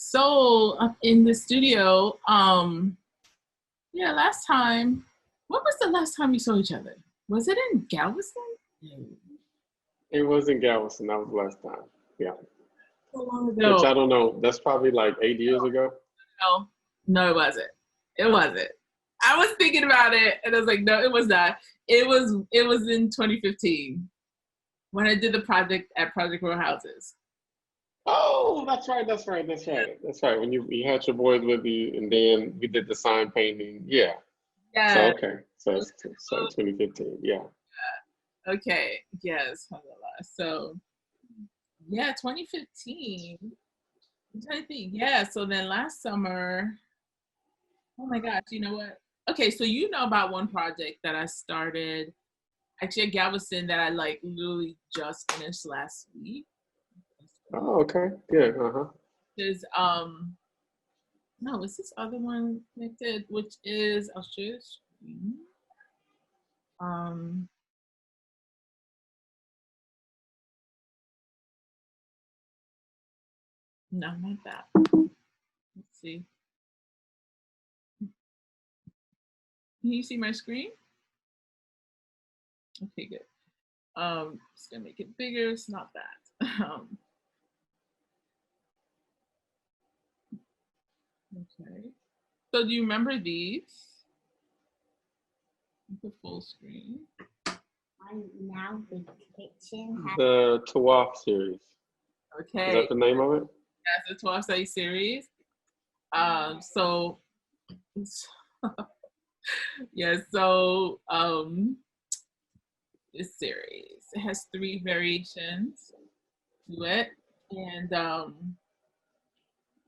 So up in the studio, yeah, last time, when was the last time you saw each other? Was it in Galveston? It was in Galveston. That was the last time. Yeah. So long ago. Which I don't know. That's probably like 8 years ago. No, it wasn't. It wasn't. I was thinking about it, and I was like, no, it was not. It was in 2015 when I did the project at Project Row Houses. Oh, that's right. When you had your boys with you, and then we did the sign painting. Yeah. Yeah. So okay. So 2015. Yeah. Okay. Yes. So yeah, 2015. I'm trying to think. Yeah. So then last summer. Oh my gosh. You know what? Okay. So you know about one project that I started actually at Galveston that I like literally just finished last week. Oh, okay. Good. Is no, it's this other one connected, which is I'll share the screen. No, not that. Let's see. Can you see my screen? Okay, good. Just gonna make it bigger. It's not that. Okay. So do you remember these? The full screen. Now the kitchen has The Tawaf series. Okay. Is that the name of it? That's the 12-day series. So yeah, so this series, it has 3 variations to it, and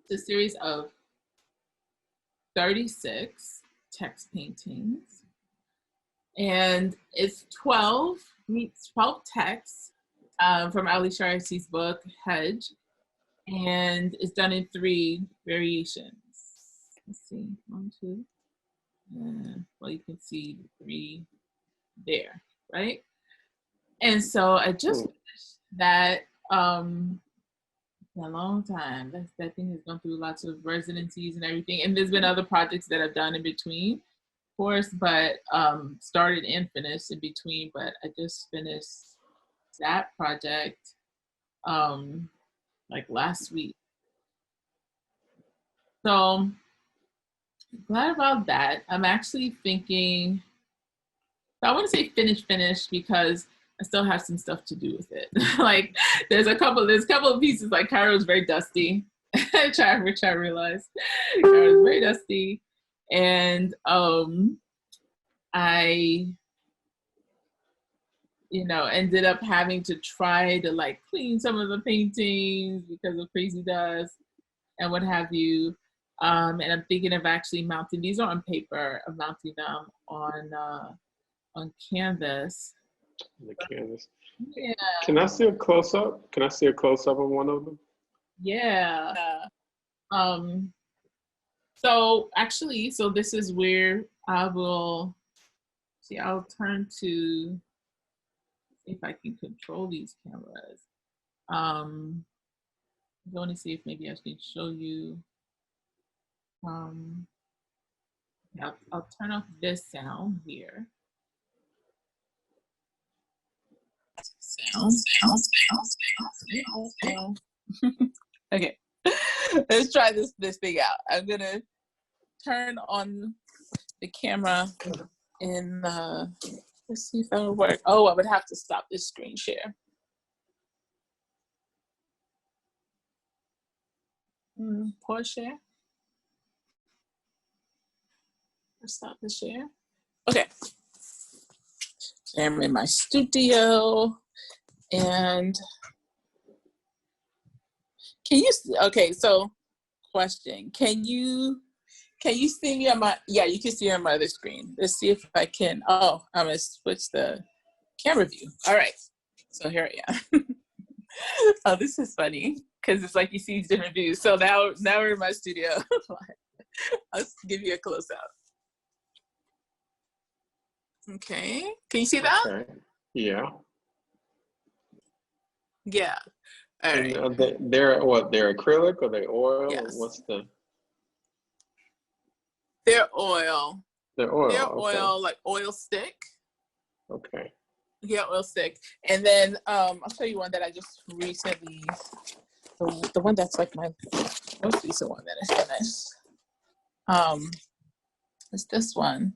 it's a series of 36 text paintings, and it's 12 texts from Ali Shariat's book Hajj, and it's done in 3 variations. Let's see, 1, 2. Well, you can see 3 there, right? And so I just finished that a long time. That thing has gone through lots of residencies and everything. And there's been other projects that I've done in between, of course, but started and finished in between. But I just finished that project like last week. So glad about that. I'm actually thinking, I want to say finish because I still have some stuff to do with it. Like there's a couple of pieces, like Cairo is very dusty, which I realized. Cairo is very dusty. And I ended up having to try to like clean some of the paintings because of crazy dust and what have you. And I'm thinking of actually mounting, these are on paper, of mounting them on canvas. The canvas. Yeah. Can I see a close up? Can I see a close up of one of them? Yeah. So actually, this is where I will see. I'll turn to see if I can control these cameras. I want to see if maybe I can show you. I'll turn off this sound here. Sound. Okay, let's try this thing out. I'm gonna turn on the camera and let's see if that'll work. Oh, I would have to stop this screen share. Pause share. Stop the share. Okay. I'm in my studio, and can you? Okay, so question: Can you see me on my? Yeah, you can see me on my other screen. Let's see if I can. Oh, I'm gonna switch the camera view. All right, so here I am. Oh, this is funny because it's like you see different views. So now we're in my studio. I'll give you a close up. Okay, can you see that? Okay. Yeah. Yeah. All And right. they're what? They're acrylic or they oil? Or Yes. what's the? They're oil. They're oil. They're Okay. oil, like oil stick. Okay. Yeah, oil stick. And then I'll show you one that I just recently, the one that's like my most recent one that I finished. Is this one.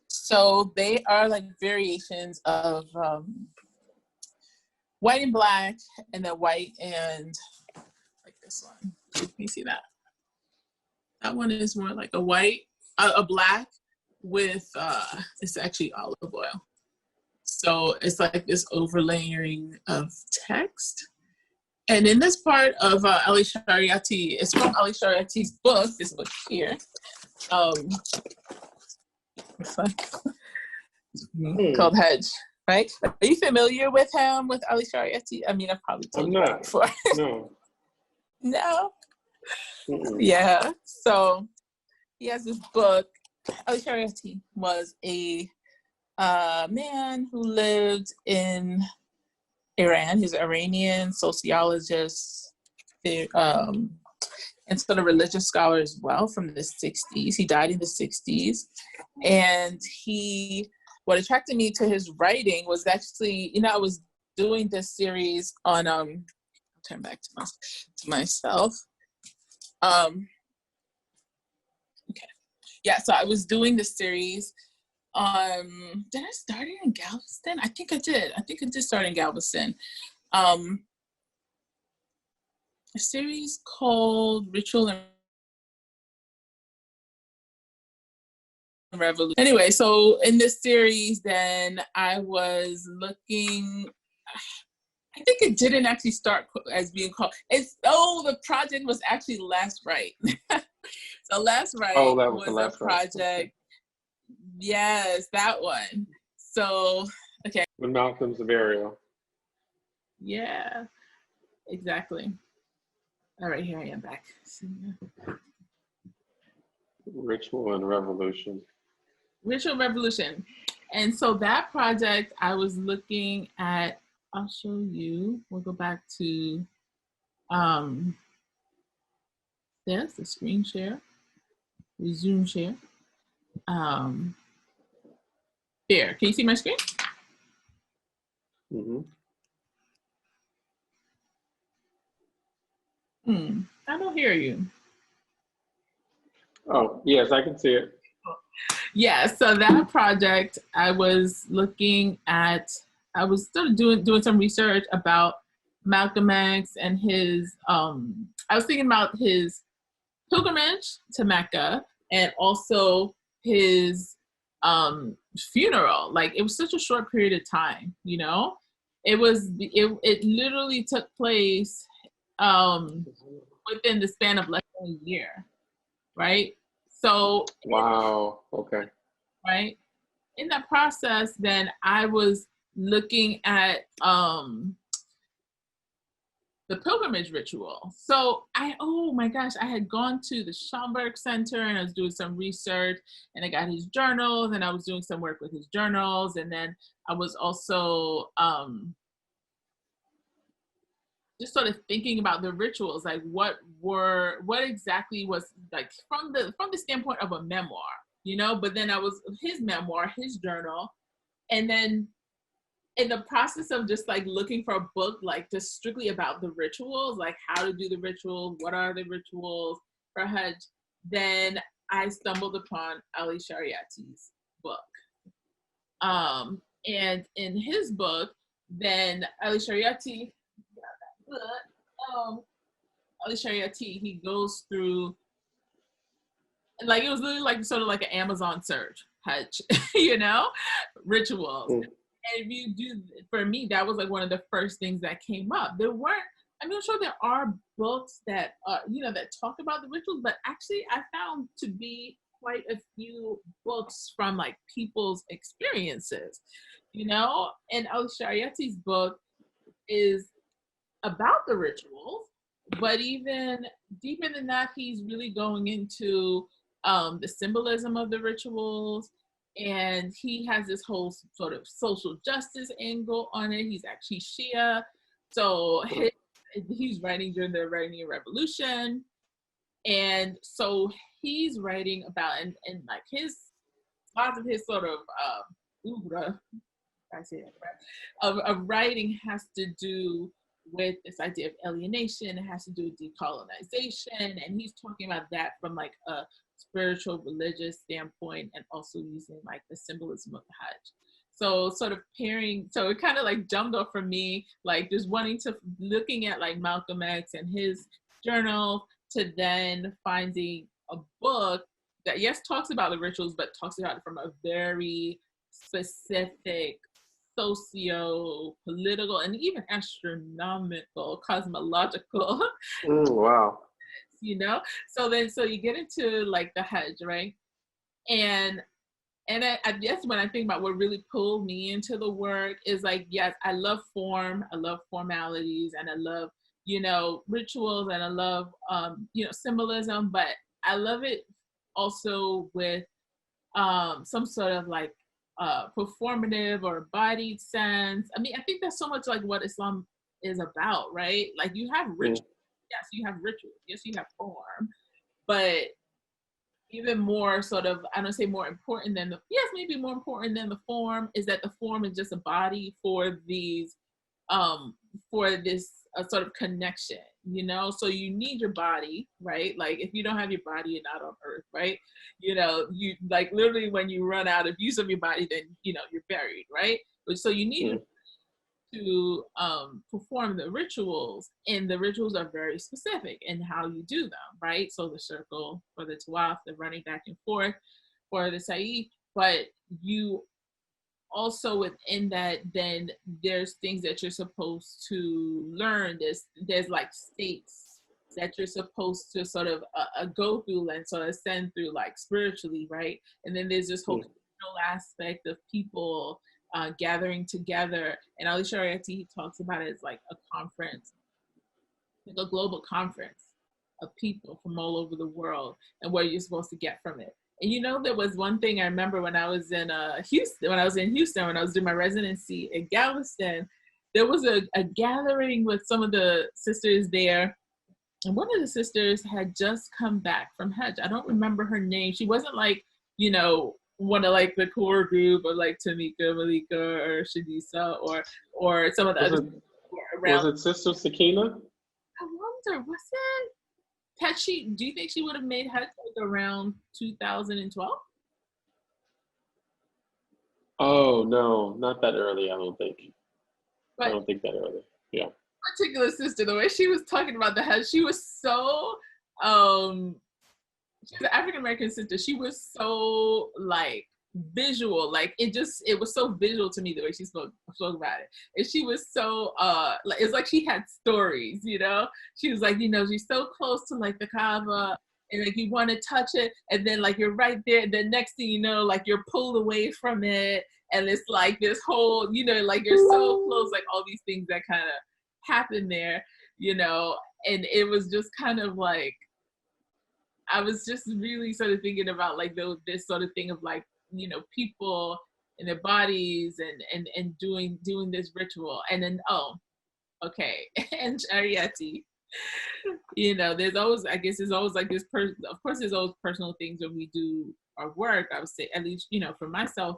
So they are like variations of white and black, and then white and like this one. Can you see that? That one is more like a white, a black with, it's actually olive oil. So it's like this overlaying of text. And in this part of Ali Shariati, it's from Ali Shariati's book, this book here. It's like, called Hajj, right? Are you familiar with him, with Ali Shariati? I mean, I've probably told you that before. No. No? Mm-mm. Yeah. So he has this book. Ali Shariati was a man who lived in Iran. He's an Iranian sociologist, and sort of religious scholar as well from the 60s. He died in the 60s. And what attracted me to his writing was actually, I was doing this series on, I'll turn back to myself. Okay. Yeah, so I was doing this series. Did I start it in Galveston? I think I did start in Galveston. A series called Ritual and Revolution. Anyway, so in this series, then I was looking, I think it didn't actually start as being called, the project was actually Last Right. So Last Right was a project. Okay. Yes, that one. So, okay. With Malcolm's burial. Yeah, exactly. All right, here I am back. Ritual and Revolution. Ritual Revolution. And so that project, I was looking at, I'll show you, we'll go back to there's the screen share, resume share. There, can you see my screen? Mm-hmm. I don't hear you. Oh, yes, I can see it. Yeah, so that project, I was looking at, I was sort of doing some research about Malcolm X and his, I was thinking about his pilgrimage to Mecca and also his funeral. Like, it was such a short period of time, it literally took place within the span of less than a year, right? So wow, okay. Right? In that process, then I was looking at the pilgrimage ritual. So oh my gosh, I had gone to the Schomburg Center and I was doing some research and I got his journals and I was doing some work with his journals. And then I was also just sort of thinking about the rituals, like what exactly was, like, from the standpoint of a memoir, but then I was his memoir, his journal. And then in the process of just like looking for a book, like just strictly about the rituals, like how to do the rituals, what are the rituals for Hajj, then I stumbled upon Ali Shariati's book. And in his book, then Ali Shariati, Ali Shariati, he goes through, like, it was literally like sort of like an Amazon search, Hajj, rituals. And if you do, for me, that was like one of the first things that came up. There weren't, I'm sure there are books that, that talk about the rituals, but actually I found to be quite a few books from like people's experiences, and Ali Shariati's book is about the rituals, but even deeper than that, he's really going into the symbolism of the rituals, and he has this whole sort of social justice angle on it. He's actually Shia, so his he's writing during the Iranian Revolution. And so he's writing about, and like lots of his sort of, oeuvre, I say that right, of writing has to do with this idea of alienation. It has to do with decolonization. And he's talking about that from like a spiritual, religious standpoint, and also using like the symbolism of the Hajj. So sort of pairing, so it kind of like jumped off for me, like just looking at like Malcolm X and his journal, to then finding a book that, yes, talks about the rituals, but talks about it from a very specific socio-political and even astronomical, cosmological. Wow. So you get into like the Hajj, right? And I guess when I think about what really pulled me into the work is like, yes, I love form, I love formalities, and I love, rituals, and I love, symbolism, but I love it also with some sort of like performative or embodied sense. I mean, I think that's so much like what Islam is about, right? Like you have rituals, yes, you have rituals, yes, you have form, but even more sort of, I don't say more important than maybe more important than the form is that the form is just a body for these, for this sort of connection, so you need your body, right? Like if you don't have your body, you're not on earth, right? You like literally when you run out of use of your body, then, you're buried, right? So you need to perform the rituals, and the rituals are very specific in how you do them, right? So the circle for the Tawaf, the running back and forth for the Sa'i, but you also within that, then there's things that you're supposed to learn. There's like states that you're supposed to sort of go through and sort of ascend through, like spiritually, right? And then there's this whole aspect of people gathering together. And Ali Shariati, he talks about it as like a conference, like a global conference of people from all over the world, and what you're supposed to get from it. And there was one thing I remember when I was in Houston, when I was doing my residency in Galveston, there was a gathering with some of the sisters there. And one of the sisters had just come back from Hajj. I don't remember her name. She wasn't like, one of like the core group of like Tamika, Malika, or Shadisa, or some of the others around. Was it Sister Sakina? I wonder, was it? Do you think she would have made Hajj like around 2012? Oh no, not that early. I don't think. But I don't think that early. Yeah. Particular sister, the way she was talking about the Hajj, she was so she's an African American sister. She was so like visual, like it was so visual to me the way she spoke about it. And she was so like it's like she had stories, She was like, she's so close to like the Kaaba, and like you want to touch it, and then like you're right there, and then next thing you know, like you're pulled away from it, and it's like this whole, like you're so close, like all these things that kind of happen there, and it was just kind of like I was just really sort of thinking about like this sort of thing of like, people in their bodies and doing this ritual. And then, okay, and Shariati, there's always, I guess there's always like this of course there's always personal things when we do our work, I would say, at least, for myself.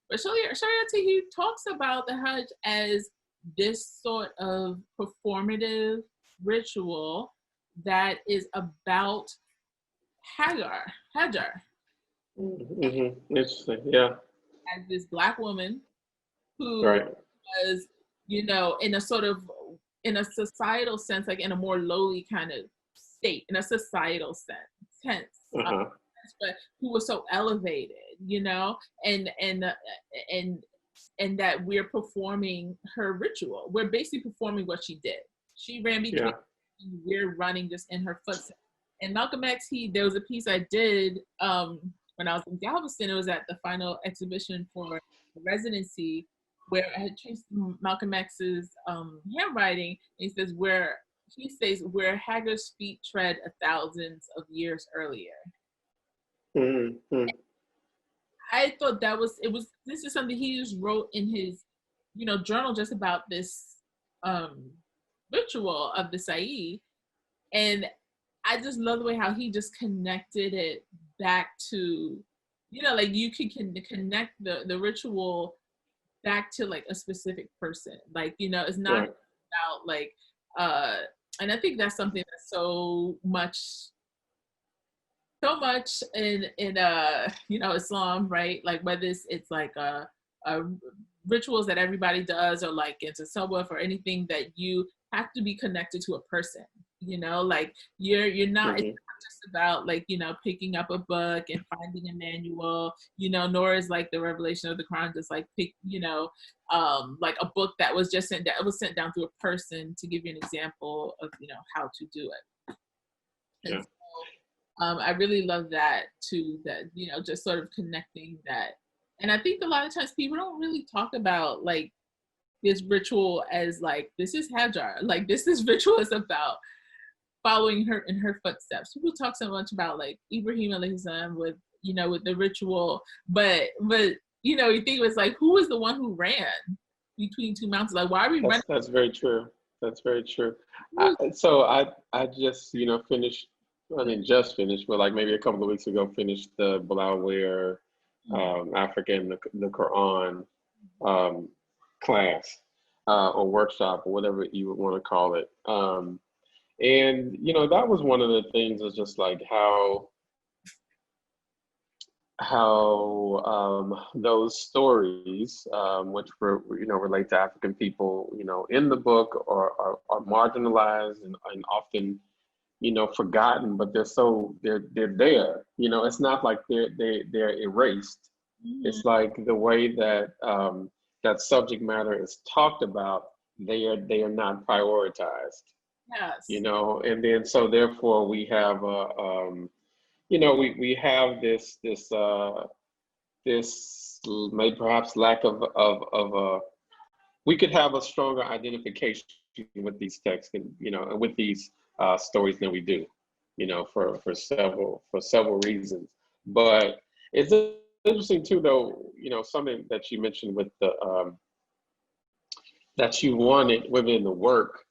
But Shariati, he talks about the Hajj as this sort of performative ritual that is about Hajjar. Interesting. Yeah. As this Black woman who was, in a societal sense, like in a more lowly kind of state, in a societal sense, but who was so elevated, and that we're performing her ritual. We're basically performing what she did. She ran between, we're running just in her footsteps. And Malcolm X, there was a piece I did when I was in Galveston. It was at the final exhibition for the residency, where I had traced Malcolm X's handwriting. And he says, where Hajjar's feet tread 1,000 of years earlier. Mm-hmm. I thought this is something he just wrote in his, journal, just about this ritual of the Sa'i. And I just love the way how he just connected it back to, you know, like you can connect the ritual back to like a specific person. Like, you know, it's not Right. about like, and I think that's something that's so much in you know, Islam, right? Like whether it's like rituals that everybody does, or like into Tawaf, or anything that you have to be connected to a person, you know, like you're not, it's not just about like, you know, picking up a book and finding a manual, you know, nor is like the revelation of the Quran just like you know, like a book that was just sent down, it was sent down through a person to give you an example of, you know, how to do it. And Yeah. I really love that too, that, you know, just sort of connecting that. And I think a lot of times people don't really talk about like this ritual as like, this is Hajjar, like this ritual is about following her in her footsteps. People talk so much about like Ibrahim alayhi salam with, you know, with the ritual, but you know, you think it was like, who was the one who ran between two mountains? Like, why are we running? That's very true. That's very true. So I just, you know, finished, I mean, just finished, but like maybe a couple of weeks ago, finished the Blauware African, the Quran class or workshop or whatever you would want to call it. And, you know, that was one of the things, is just like how those stories, which were, you know, relate to African people, you know, in the book are marginalized and often, you know, forgotten, but they're there. You know, it's not like they're erased. It's like the way that that subject matter is talked about, they are not prioritized. Yes. You know, and then so therefore we have you know, we have this maybe perhaps lack of we could have a stronger identification with these texts, and, you know, and with these stories than we do, you know, for several reasons. But it's interesting too, though, you know, something that you mentioned with the that you wanted within the work,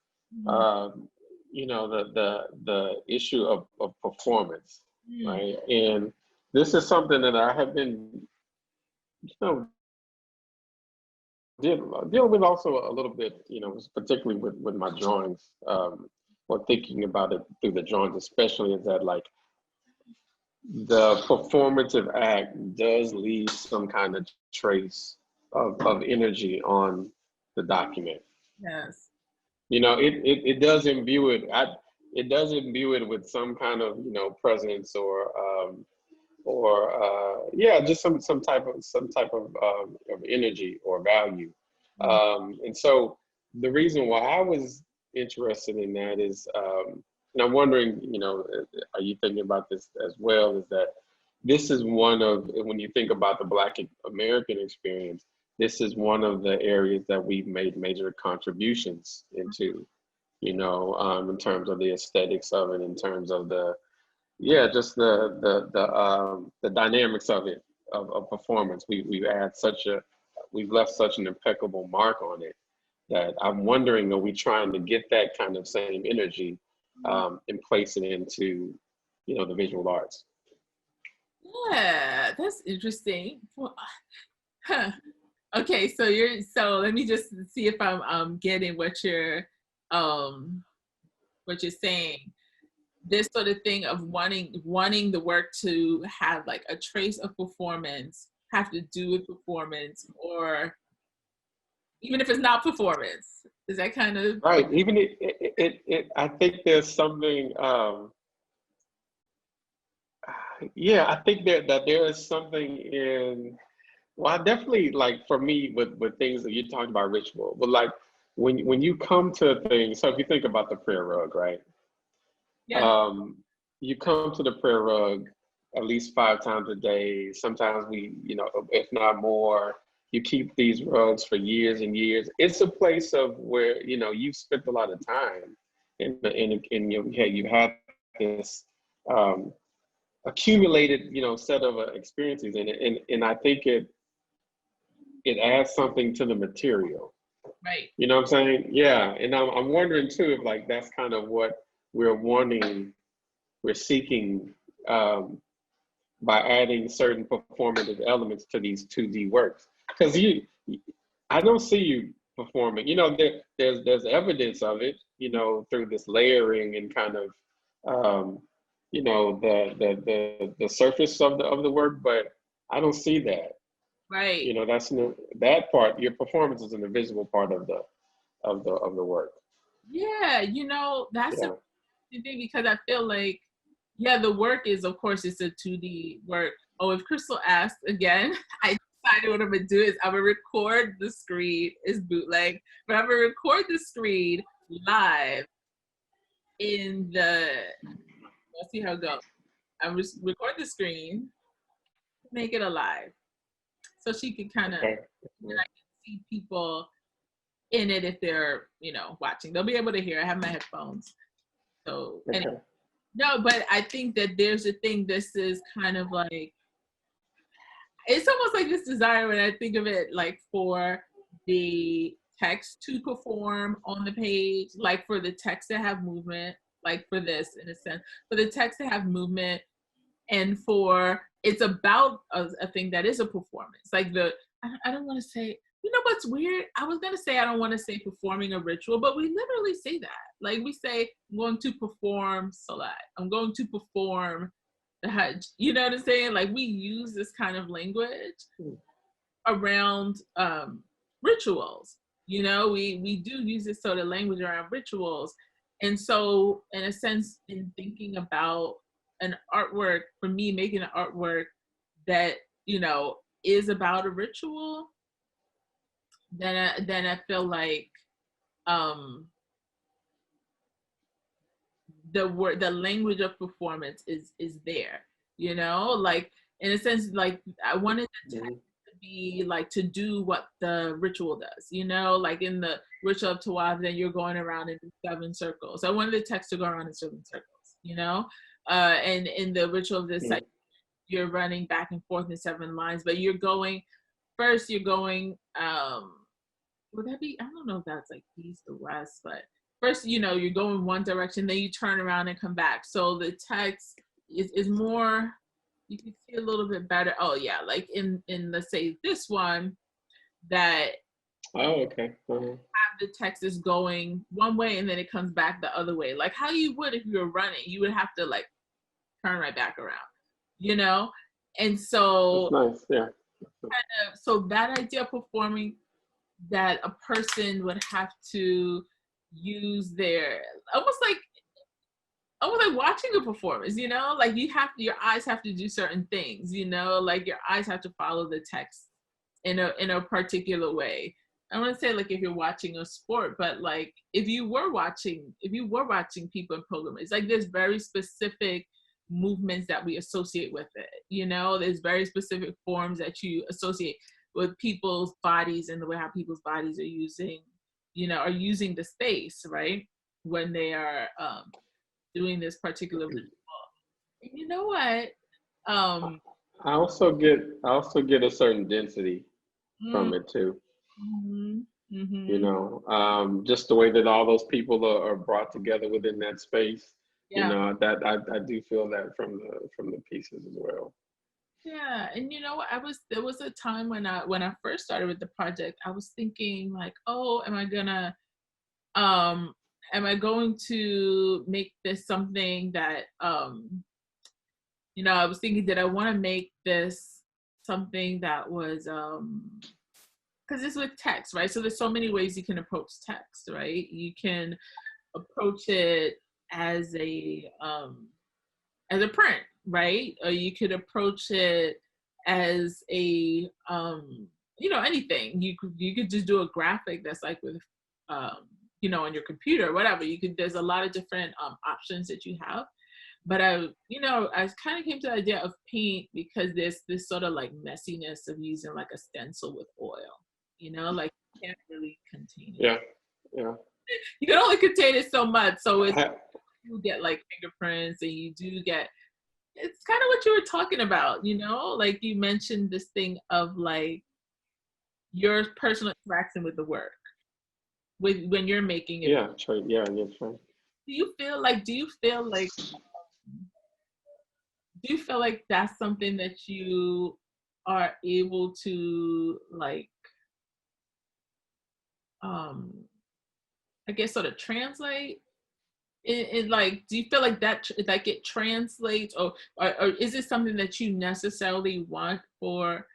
you know, the issue of performance, right? And this is something that I have been, you know, dealing with also a little bit, you know, particularly with my drawings, or thinking about it through the drawings, especially, is that like the performative act does leave some kind of trace of energy on the document. Yes. You know, it does imbue it. It does imbue it with some kind of, you know, presence or yeah, just some type of energy or value. And so the reason why I was interested in that is, and I'm wondering, you know, are you thinking about this as well? Is that this is one of, when you think about the Black American experience, this is one of the areas that we've made major contributions into, you know, in terms of the aesthetics of it, in terms of the, yeah, just the dynamics of it, of performance. We've left such an impeccable mark on it that I'm wondering, are we trying to get that kind of same energy and place it into, you know, the visual arts? Yeah, that's interesting. Well, huh. Okay, so let me just see if I'm getting what you're saying. This sort of thing of wanting the work to have like a trace of performance, have to do with performance, or even if it's not performance. Is that kind of Right. Even I think there's something. Yeah, I think that there is something in. Well, I definitely, like, for me, with things that you talked about ritual, but like when you come to things. So if you think about the prayer rug, right? yeah. You come to the prayer rug at least 5 times a day. Sometimes we, you know, if not more. You keep these rugs for years and years. It's a place of where, you know, you've spent a lot of time, and you had this accumulated, you know, set of experiences in it, and I think it adds something to the material. Right. You know what I'm saying? Yeah. And I'm wondering too if like that's kind of what we're wanting, we're seeking by adding certain performative elements to these 2D works. Because I don't see you performing. You know, there's evidence of it, you know, through this layering and kind of you know, the surface of the work, but I don't see that. Right. You know, that's no, that part. Your performance is an invisible part of the work. Yeah, you know, that's Yeah. a thing because I feel like, yeah, the work is, of course, it's a 2D work. Oh, if Crystal asks again, I decided what I'm gonna do is I'm gonna record the screen, it's bootleg, but I'm gonna record the screen live in the, let's see how it goes. I'm just record the screen, make it alive. So she can kind of, Okay. and I can see people in it if they're, you know, watching. They'll be able to hear. I have my headphones. So, Okay. anyway. No, but I think that there's a thing, this is kind of like, it's almost like this desire when I think of it, like for the text to perform on the page, like for the text to have movement, like for this in a sense, for the text to have movement, and for it's about a thing that is a performance. Like I don't want to say, you know what's weird? I was gonna say I don't want to say performing a ritual, but we literally say that. Like we say, I'm going to perform salat. I'm going to perform the hajj. You know what I'm saying? Like we use this kind of language around rituals. You know, we do use this sort of language around rituals. And so in a sense, in thinking about an artwork, for me, making an artwork that, you know, is about a ritual, then I feel like the language of performance is there, you know, like in a sense, like I wanted the text to be like to do what the ritual does, you know, like in the ritual of Tawaf, then you're going around in 7 circles. I wanted the text to go around in 7 circles, you know, and in the ritual of this, like you're running back and forth in 7 lines, but you're going first, you're going would that be, I don't know if that's like east or west, but first, you know, you're going one direction, then you turn around and come back. So the text is more, you can see a little bit better. Oh yeah, like in let's say this one, that Okay. have the text is going one way and then it comes back the other way. Like how you would if you were running, you would have to like turn right back around, you know? And so, that's nice. Yeah. So that idea of performing, that a person would have to use their almost like watching a performance, you know, like your eyes have to do certain things, you know, like your eyes have to follow the text in a particular way. I want to say like if you're watching a sport, but like if you were watching people in pilgrimage, like there's very specific movements that we associate with it, you know, there's very specific forms that you associate with people's bodies and the way how people's bodies are using, you know, are using the space, right? When they are doing this particular ritual. And you know what? I also get a certain density from it too. You know, just the way that all those people are brought together within that space. Yeah. You know, that I do feel that from the pieces as well. Yeah, and you know, there was a time when I first started with the project, I was thinking like, oh, am I going to make this something that you know, I was thinking, did I want to make this something that was because it's with text, right? So there's so many ways you can approach text, right? You can approach it as a print, right? Or you could approach it as a you know, anything. You could just do a graphic that's like with you know, on your computer or whatever. There's a lot of different options that you have. But I kind of came to the idea of paint because there's this sort of like messiness of using like a stencil with oil, you know, like you can't really contain it. Yeah. You can only contain it so much. So you get like fingerprints and you do get, it's kind of what you were talking about, you know, like you mentioned this thing of like your personal interaction with the work, when you're making it? Yeah, true. Yeah, yeah, true. Do you feel like that's something that you are able to like I guess sort of translate in like, do you feel like that like it translates, or is it something that you necessarily want for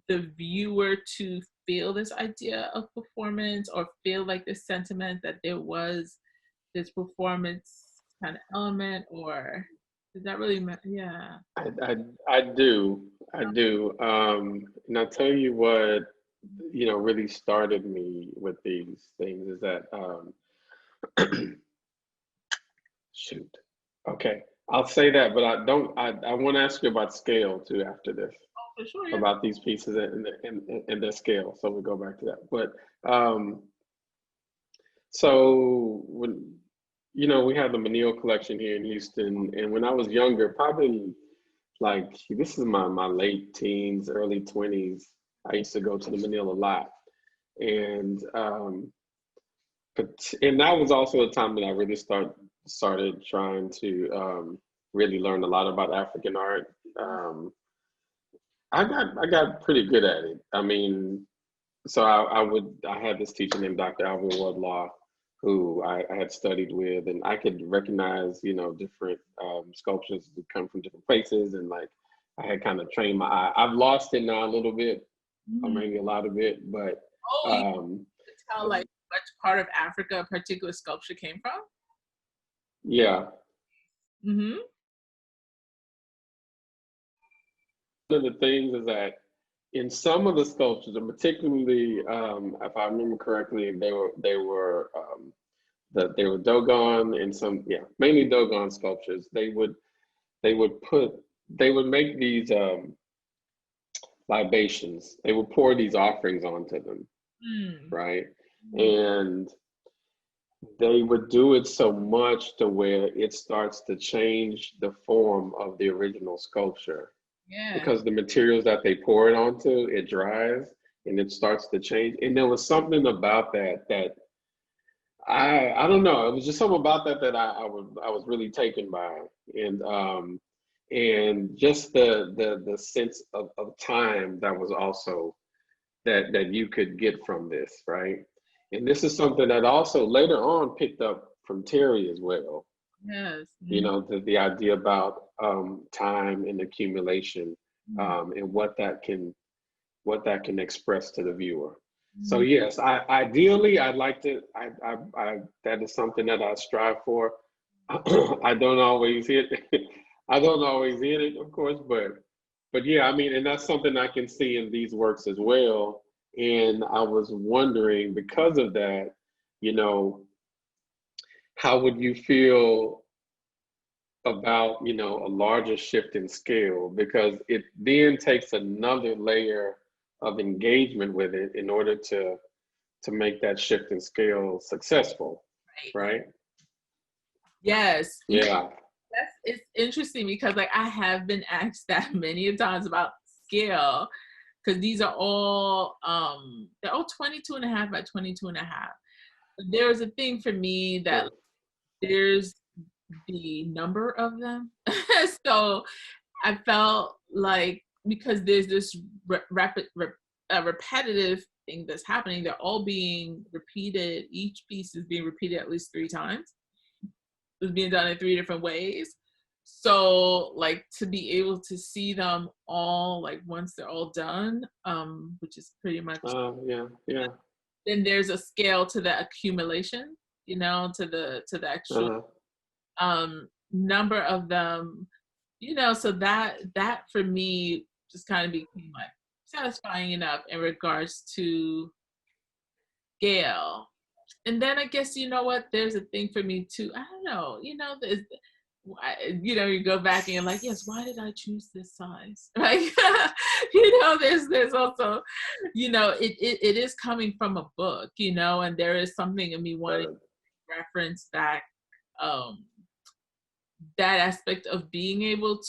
the viewer to feel this idea of performance, or feel like this sentiment that there was this performance kind of element, or does that really matter? Yeah. I do. And I'll tell you what, really started me with these things is that, shoot. Okay. I'll say that, but I want to ask you about scale too after this, For sure, yeah. about these pieces and their scale. So we'll go back to that. But, so when, we have the Menil Collection here in Houston, and when I was younger, probably like this is my late teens, early 20s, I used to go to the Menil a lot, and that was also a time that I really started trying to really learn a lot about African art. I got pretty good at it. I mean, so I had this teacher named Dr. Alvin Wardlaw, who I had studied with, and I could recognize, different sculptures that come from different places, and like I had kind of trained my eye. I've lost it now a little bit, or maybe a lot of it, but you can tell like which part of Africa a particular sculpture came from? Yeah. Mm-hmm. One of the things is that in some of the sculptures, and particularly, if I remember correctly, they were Dogon, and some, mainly Dogon sculptures. They would make these libations. They would pour these offerings onto them, right? And they would do it so much to where it starts to change the form of the original sculpture. Yeah. Because the materials that they pour it onto, it dries and it starts to change. And there was something about that I don't know. It was just something about that I was really taken by, and just the sense of time that was also that you could get from this, right? And this is something that also later on picked up from Terry as well. Yes. The idea about time and accumulation, and what that can express to the viewer. So yes, ideally I'd like to. That is something that I strive for. I don't always hit. I don't always hit it, of course, but yeah, I mean, and that's something I can see in these works as well. And I was wondering, because of that, how would you feel about, a larger shift in scale? Because it then takes another layer of engagement with it in order to make that shift in scale successful, right? Yes. Yeah. It's interesting because like I have been asked that many times about scale, because these are all they're all 22.5 by 22.5. But there's a thing for me that there's the number of them. So I felt like, because there's this repetitive thing that's happening, they're all being repeated. Each piece is being repeated at least 3 times. It's being done in 3 different ways. So like to be able to see them all like once they're all done, which is pretty much yeah. Then there's a scale to the accumulation, to the actual number of them, so that for me just kind of became like satisfying enough in regards to scale. And then I guess, there's a thing for me too. I don't know, you go back and you're like, yes, why did I choose this size? Right? There's also, it is coming from a book, and there is something in me wanting to reference back that aspect of being able